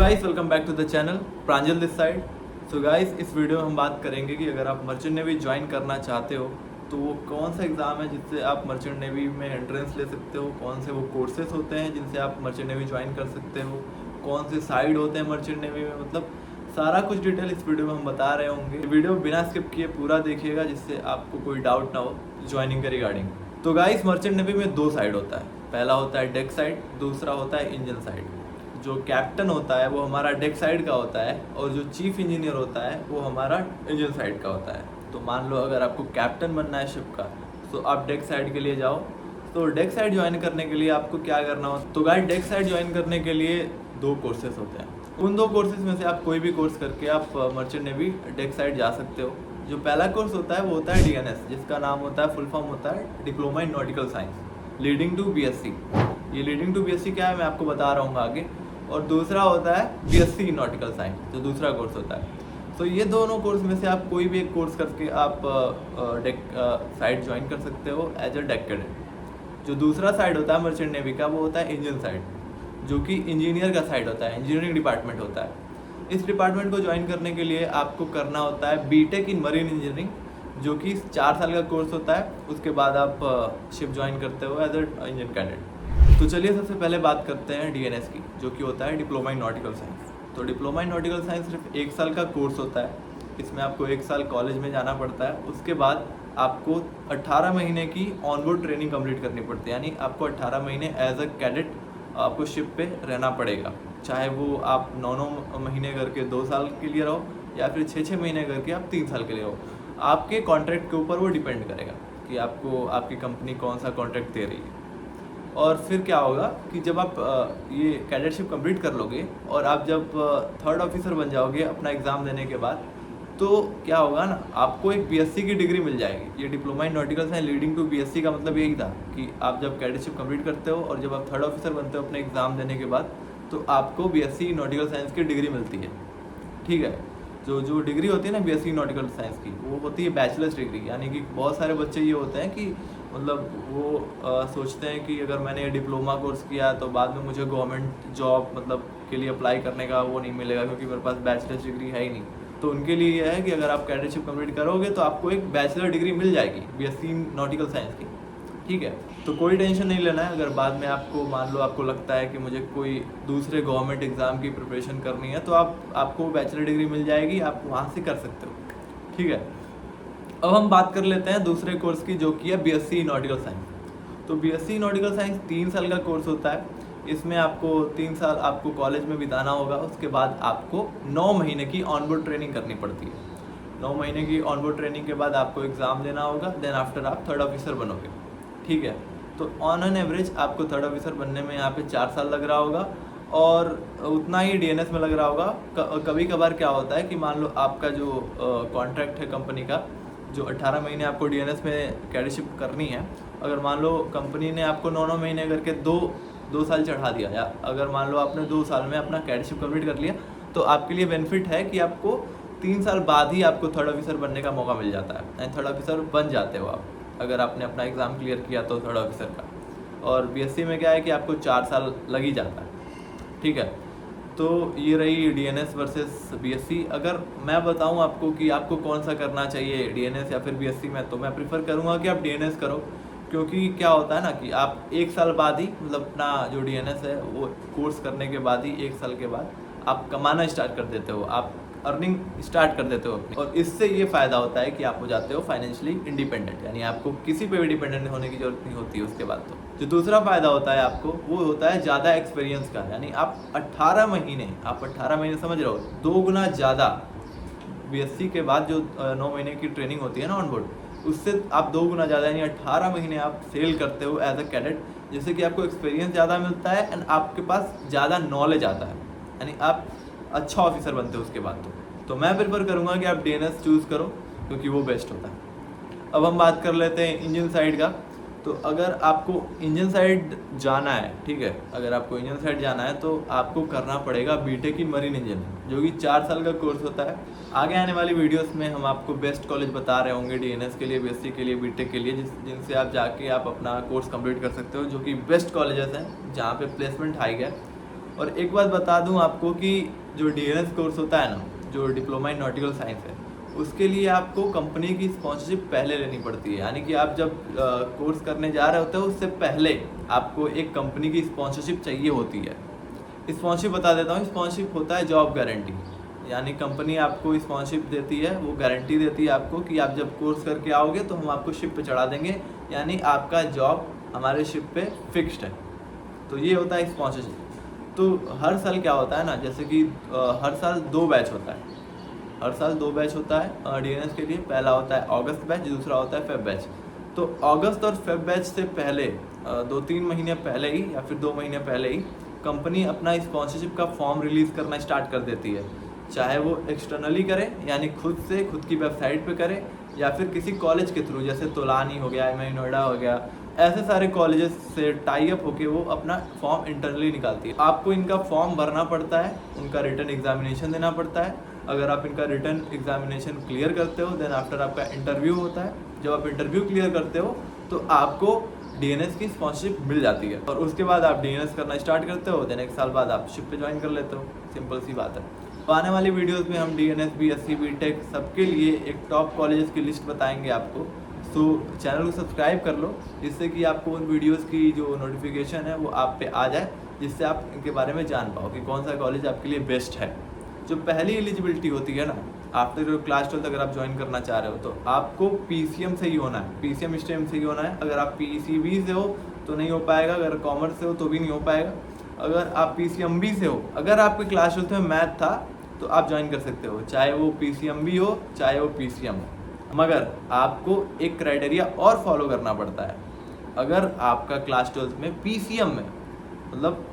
Guys welcome back to the channel Pranjal this side. So guys इस video में हम बात करेंगे कि अगर आप मर्चेंट नेवी ज्वाइन करना चाहते हो तो वो कौन सा एग्ज़ाम है जिससे आप मर्चेंट नेवी में एंट्रेंस ले सकते हो, कौन से वो कोर्सेज होते हैं जिनसे आप मर्चेंट नेवी ज्वाइन कर सकते हो, कौन से साइड होते हैं मर्चेंट नेवी में, मतलब सारा कुछ डिटेल इस वीडियो में हम बता रहे होंगे। वीडियो बिना स्किप किए पूरा देखिएगा जिससे आपको कोई डाउट ना हो ज्वाइनिंग के रिगार्डिंग। तो गाइस मर्चेंट नेवी में दो साइड होता है, पहला होता है डेक साइड, दूसरा होता है इंजन साइड। जो कैप्टन होता है वो हमारा डेक साइड का होता है और जो चीफ इंजीनियर होता है वो हमारा इंजन साइड का होता है। तो मान लो अगर आपको कैप्टन बनना है शिप का तो आप डेक साइड के लिए जाओ। तो डेक साइड ज्वाइन करने के लिए आपको क्या करना हो, तो गाइस डेक साइड ज्वाइन करने के लिए दो कोर्सेज होते हैं। उन दो कोर्सेज में से आप कोई भी कोर्स करके आप मर्चेंट नेवी डेक साइड जा सकते हो। जो पहला कोर्स होता है वो होता है DNS, जिसका नाम होता है, फुल फॉर्म होता है diploma in nautical science leading to BSc। ये लीडिंग टू BSc क्या है मैं आपको बता रहा हूँ आगे। और दूसरा होता है BSc इन नॉटिकल साइंस, जो दूसरा कोर्स होता है। तो ये दोनों कोर्स में से आप कोई भी एक कोर्स करके आप डेक साइड ज्वाइन कर सकते हो एज अ डेक कैडेट। जो दूसरा साइड होता है मर्चेंट नेवी का वो होता है इंजन साइड, जो कि इंजीनियर का साइड होता है, इंजीनियरिंग डिपार्टमेंट होता है। इस डिपार्टमेंट को ज्वाइन करने के लिए आपको करना होता है BTech इन मरीन इंजीनियरिंग, जो कि 4 साल का कोर्स होता है। उसके बाद आप शिप ज्वाइन करते हो एज अ इंजन कैडेट। तो चलिए सबसे पहले बात करते हैं DNS की, जो कि होता है डिप्लोमा इन नॉटिकल साइंस। तो डिप्लोमा इन नॉटिकल साइंस सिर्फ 1 साल का कोर्स होता है। इसमें आपको 1 साल कॉलेज में जाना पड़ता है, उसके बाद आपको 18 महीने की ऑनबोर्ड ट्रेनिंग कंप्लीट करनी पड़ती है। यानी आपको 18 महीने एज अ कैडेट आपको शिप पे रहना पड़ेगा, चाहे वो आप 9 महीने करके 2 साल के लिए रहो या फिर 6 महीने करके आप 3 साल के लिए रहो। आपके कॉन्ट्रैक्ट के ऊपर वो डिपेंड करेगा कि आपको आपकी कंपनी कौन सा कॉन्ट्रैक्ट दे रही है। और फिर क्या होगा कि जब आप ये कैडेटशिप कंप्लीट कर लोगे और आप जब 3rd ऑफिसर बन जाओगे अपना एग्ज़ाम देने के बाद, तो क्या होगा ना, आपको एक BSc की डिग्री मिल जाएगी। ये diploma in nautical science leading to BSc का मतलब यही था कि आप जब कैडेटशिप कंप्लीट करते हो और जब आप 3rd ऑफिसर बनते हो अपने एग्ज़ाम देने के बाद, तो आपको BSc नॉटिकल साइंस की डिग्री मिलती है। ठीक है, जो डिग्री होती है ना BSc नॉटिकल साइंस की, वो होती है बैचलर्स डिग्री। यानी कि बहुत सारे बच्चे ये होते हैं कि मतलब वो सोचते हैं कि अगर मैंने ये डिप्लोमा कोर्स किया तो बाद में मुझे गवर्नमेंट जॉब मतलब के लिए अप्लाई करने का वो नहीं मिलेगा क्योंकि मेरे पास बैचलर्स डिग्री है ही नहीं। तो उनके लिए यह है कि अगर आप कैडेटशिप कंप्लीट करोगे तो आपको एक बैचलर डिग्री मिल जाएगी BSc नॉटिकल साइंस की। ठीक है, तो कोई टेंशन नहीं लेना है। अगर बाद में आपको मान लो आपको लगता है कि मुझे कोई दूसरे गवर्नमेंट एग्ज़ाम की प्रिपरेशन करनी है तो आपको बैचलर डिग्री मिल जाएगी, आप वहाँ से कर सकते हो। ठीक है, अब हम बात कर लेते हैं दूसरे कोर्स की, जो कि है BSc नॉटिकल साइंस। तो BSc नॉटिकल साइंस 3 साल का कोर्स होता है। इसमें आपको 3 साल आपको कॉलेज में बिताना होगा, उसके बाद आपको 9 महीने की ऑनबोर्ड ट्रेनिंग करनी पड़ती है। 9 महीने की ऑनबोर्ड ट्रेनिंग के बाद आपको एग्ज़ाम देना होगा, देन आफ्टर आप 3rd ऑफिसर बनोगे। ठीक है, तो ऑन एन एवरेज आपको 3rd ऑफिसर बनने में यहाँ पे 4 साल लग रहा होगा और उतना ही DNS में लग रहा होगा। कभी कभार क्या होता है कि मान लो आपका जो कॉन्ट्रैक्ट है कंपनी का, जो 18 महीने आपको DNS में कैडेटशिप करनी है, अगर मान लो कंपनी ने आपको 9 महीने करके दो साल चढ़ा दिया, या अगर मान लो आपने 2 साल में अपना कैडेटशिप कंप्लीट कर लिया, तो आपके लिए बेनिफिट है कि आपको 3 साल बाद ही आपको 3rd ऑफिसर बनने का मौका मिल जाता है। 3rd ऑफिसर बन जाते हो आप अगर आपने अपना एग्ज़ाम क्लियर किया तो 3rd ऑफिसर का। और BSc में क्या है कि आपको 4 साल लग ही जाता है। ठीक है, तो ये रही DNS वर्सेस BSc। अगर मैं बताऊं आपको कि आपको कौन सा करना चाहिए, DNS या फिर BSc में, तो मैं प्रीफर करूंगा कि आप DNS करो। क्योंकि क्या होता है ना कि आप 1 साल बाद ही मतलब अपना जो DNS है वो कोर्स करने के बाद ही 1 साल के बाद आप कमाना स्टार्ट कर देते हो, आप अर्निंग स्टार्ट कर देते हो अपनी। और इससे ये फ़ायदा होता है कि आप हो जाते हो फाइनेंशियली इंडिपेंडेंट, यानी आपको किसी पे भी डिपेंडेंट होने की जरूरत नहीं होती है उसके बाद। तो जो दूसरा फ़ायदा होता है आपको वो होता है ज़्यादा एक्सपीरियंस का। यानी आप 18 महीने समझ रहे हो, 2 गुना ज़्यादा BSc के बाद जो 9 महीने की ट्रेनिंग होती है ना ऑनबोर्ड, उससे आप 2 गुना ज़्यादा यानी 18 महीने आप सेल करते हो एज अ कैडेट, जिससे कि आपको एक्सपीरियंस ज़्यादा मिलता है एंड आपके पास ज़्यादा नॉलेज आता है, यानी आप अच्छा ऑफिसर बनते हो उसके बाद। तो मैं प्रेफर करूँगा कि आप DNS चूज़ करो क्योंकि वो बेस्ट होता है। अब हम बात कर लेते हैं इंजन साइड का। तो अगर आपको इंजन साइड जाना है, ठीक है, अगर आपको इंजन साइड जाना है तो आपको करना पड़ेगा BTech इन मरीन इंजन, जो कि 4 साल का कोर्स होता है। आगे आने वाली वीडियोस में हम आपको बेस्ट कॉलेज बता रहे होंगे DNS के लिए, BSc के लिए, BTech के लिए, जिनसे आप जाके आप अपना कोर्स कंप्लीट कर सकते हो, जो कि बेस्ट कॉलेजेस हैं जहाँ पे प्लेसमेंट हाई है। और एक बात बता दूं आपको कि जो DNS कोर्स होता है ना, जो डिप्लोमा इन नॉटिकल साइंस है, उसके लिए आपको कंपनी की स्पॉन्सरशिप पहले लेनी पड़ती है। यानी कि आप जब कोर्स करने जा रहे होते हो उससे पहले आपको एक कंपनी की स्पॉन्सरशिप चाहिए होती है। स्पॉन्सरशिप बता देता हूँ, स्पॉन्सरशिप होता है जॉब गारंटी। यानी कंपनी आपको स्पॉन्सरशिप देती है, वो गारंटी देती है आपको कि आप जब कोर्स करके आओगे तो हम आपको शिप पे चढ़ा देंगे, यानी आपका जॉब हमारे शिप पे फिक्स्ड है। तो ये होता है स्पॉन्सरशिप। तो हर साल क्या होता है ना, जैसे कि हर साल 2 बैच होता है। हर साल 2 बैच होता है DNS के लिए। पहला होता है अगस्त बैच, दूसरा होता है फेब बैच। तो अगस्त और फेब बैच से पहले 2-3 महीने पहले ही या फिर 2 महीने पहले ही कंपनी अपना स्पॉन्सरशिप का फॉर्म रिलीज़ करना स्टार्ट कर देती है। चाहे वो एक्सटर्नली करे, यानी खुद से खुद की वेबसाइट पे करे, या फिर किसी कॉलेज के थ्रू, जैसे तोलानी हो गया, MI नोएडा हो गया, ऐसे सारे कॉलेजेस से टाई अप होके वो अपना फॉर्म इंटरनली निकालती है। आपको इनका फॉर्म भरना पड़ता है, उनका रिटन एग्जामिनेशन देना पड़ता है। अगर आप इनका रिटन एग्जामिनेशन क्लियर करते हो, देन आफ्टर आपका इंटरव्यू होता है। जब आप इंटरव्यू क्लियर करते हो तो आपको DNS की स्पॉन्सरशिप मिल जाती है, और उसके बाद आप DNS करना स्टार्ट करते हो। देन 1 साल बाद आप शिप पे ज्वाइन कर लेते हो। सिंपल सी बात है। तो आने वाली वीडियोस में हम DNS, BSc, BTech सबके लिए एक टॉप कॉलेजेस की लिस्ट बताएंगे आपको। तो चैनल को सब्सक्राइब कर लो, जिससे कि आपको उन वीडियोस की जो नोटिफिकेशन है वो आप पे आ जाए, जिससे आप इनके बारे में जान पाओ कि कौन सा कॉलेज आपके लिए बेस्ट है। जो पहली एलिजिबिलिटी होती है ना, आफ्टर क्लास 12 अगर आप ज्वाइन करना चाह रहे हो तो आपको PCM से ही होना है, PCM स्ट्रीम से ही होना है। अगर आप PCB से हो तो नहीं हो पाएगा, अगर कॉमर्स से हो तो भी नहीं हो पाएगा। अगर आप PCMB से हो, अगर आपके क्लास 12 में मैथ था तो आप ज्वाइन कर सकते हो, चाहे वो PCMB हो चाहे वो PCM हो। मगर आपको एक क्राइटेरिया और फॉलो करना पड़ता है। अगर आपका क्लास 12 में PCM में, मतलब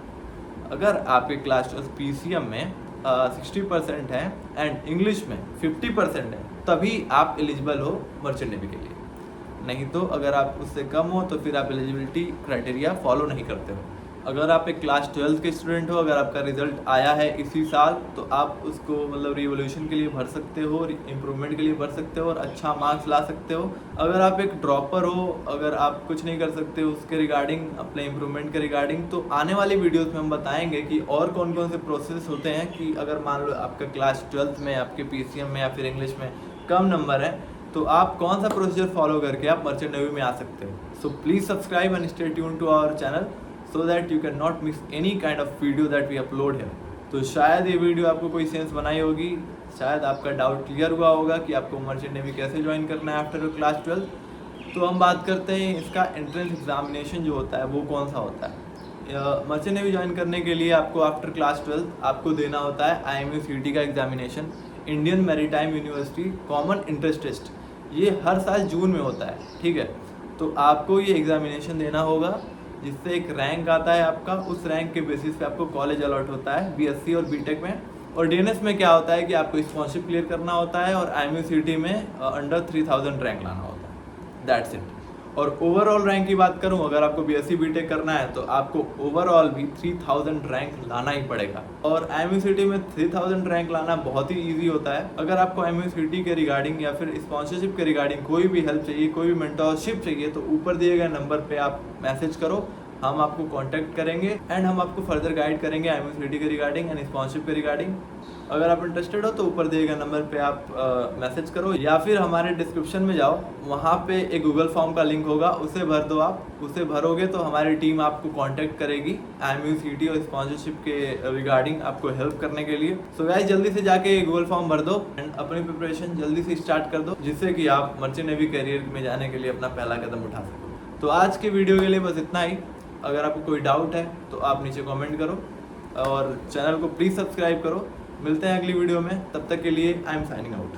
अगर आपके क्लास 12 PCM में 60% है एंड इंग्लिश में 50% है, तभी आप एलिजिबल हो मर्चेंट नेवी के लिए। नहीं तो अगर आप उससे कम हो तो फिर आप एलिजिबिलिटी क्राइटेरिया फॉलो नहीं करते हो। अगर आप एक क्लास 12 के स्टूडेंट हो, अगर आपका रिजल्ट आया है इसी साल, तो आप उसको मतलब रिवोल्यूशन के लिए भर सकते हो, इम्प्रूवमेंट के लिए भर सकते हो और अच्छा मार्क्स ला सकते हो। अगर आप एक ड्रॉपर हो, अगर आप कुछ नहीं कर सकते उसके रिगार्डिंग, अपने इम्प्रूवमेंट के रिगार्डिंग, तो आने वाली वीडियोस में हम बताएंगे कि और कौन कौन से प्रोसेस होते हैं कि अगर मान लो आपका क्लास 12 में आपके PCM में या फिर इंग्लिश में कम नंबर है, तो आप कौन सा प्रोसीजर फॉलो करके आप मर्चेंट नेवी में आ सकते हो। So please subscribe and stay tune to our channel so that you can not miss any kind of video that we upload here। तो शायद ये वीडियो आपको कोई सेंस बनाई होगी, शायद आपका डाउट क्लियर हुआ होगा कि आपको मर्चेंट नेवी कैसे ज्वाइन करना है आफ्टर क्लास 12। तो हम बात करते हैं इसका एंट्रेंस एग्जामिनेशन जो होता है वो कौन सा होता है। मर्चेंट नेवी ज्वाइन करने के लिए आपको आफ्टर क्लास 12 आपको देना होता है IMU-CET का examination, Indian maritime university common entrance test. ये हर साल जून में होता है, ठीक है। तो आपको ये एग्जामिनेशन देना होगा, जिससे एक रैंक आता है आपका। उस रैंक के बेसिस पे आपको कॉलेज अलॉट होता है BSc और BTech में। और DNS में क्या होता है कि आपको स्पॉन्सरशिप क्लियर करना होता है और IMU-CET में अंडर 3000 रैंक लाना होता है, दैट्स इट। और ओवरऑल रैंक की बात करूं, अगर आपको BSc BTech करना है तो आपको ओवरऑल भी 3000 रैंक लाना ही पड़ेगा। और IMU-CET में 3000 रैंक लाना बहुत ही ईजी होता है। अगर आपको IMU-CET के रिगार्डिंग या फिर स्पॉन्सरशिप के रिगार्डिंग कोई भी हेल्प चाहिए, कोई भी मेंटरशिप चाहिए, तो ऊपर दिए गए नंबर पे आप मैसेज करो, हम आपको कांटेक्ट करेंगे एंड हम आपको फर्दर गाइड करेंगे IMU-CET के रिगार्डिंग एंड स्पॉन्सरशिप के रिगार्डिंग। अगर आप इंटरेस्टेड हो तो ऊपर दिए गए नंबर पे आप मैसेज करो, या फिर हमारे डिस्क्रिप्शन में जाओ, वहाँ पे एक गूगल फॉर्म का लिंक होगा, उसे भर दो। आप उसे भरोगे तो हमारी टीम आपको कांटेक्ट करेगी IMU-CET और स्पॉन्सरशिप के रिगार्डिंग आपको हेल्प करने के लिए। सो गाइस, जल्दी से जाके गूगल फॉर्म भर दो एंड अपनी प्रिपरेशन जल्दी से स्टार्ट कर दो, जिससे कि आप मर्चेंट नेवी करियर में जाने के लिए अपना पहला कदम उठा सको। तो आज के वीडियो के लिए बस इतना ही। अगर आपको कोई डाउट है तो आप नीचे कमेंट करो और चैनल को प्लीज़ सब्सक्राइब करो। मिलते हैं अगली वीडियो में, तब तक के लिए आई एम साइनिंग आउट।